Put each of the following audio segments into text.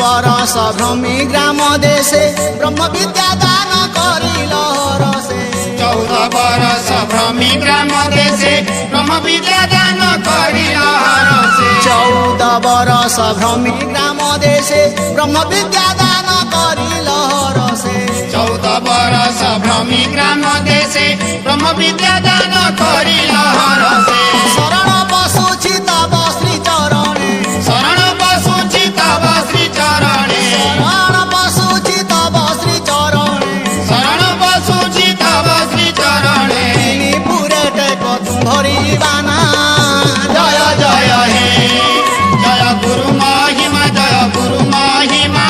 बरस भ्रमी ग्राम देशे ब्रह्म विद्या दान करिल रसे 14 बरस भ्रमी ग्राम देशे ब्रह्म विद्या दान करिल रसे 14 बरस भ्रमी ग्राम देशे ब्रह्म विद्या दान करिल रसे 14 बरस भ्रमी ग्राम देशे ब्रह्म विद्या दान करिल रसे शरण पशुछि तव श्री चरणे शरण पशुछि तव श्री चरणे शरण पशुछि तव श्री चरणे शरण पशुछि तव श्री चरणे पुरे टेक तुम्हरी बाना जय जय हे जय गुरु महिमा जय गुरु महिमा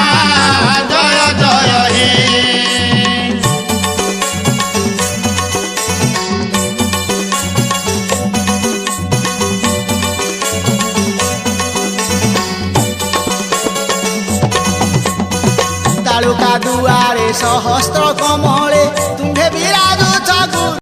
जय जय हे तालुका दुआरे सहस्त्र कमले तुम्हे विराजुछ गुरु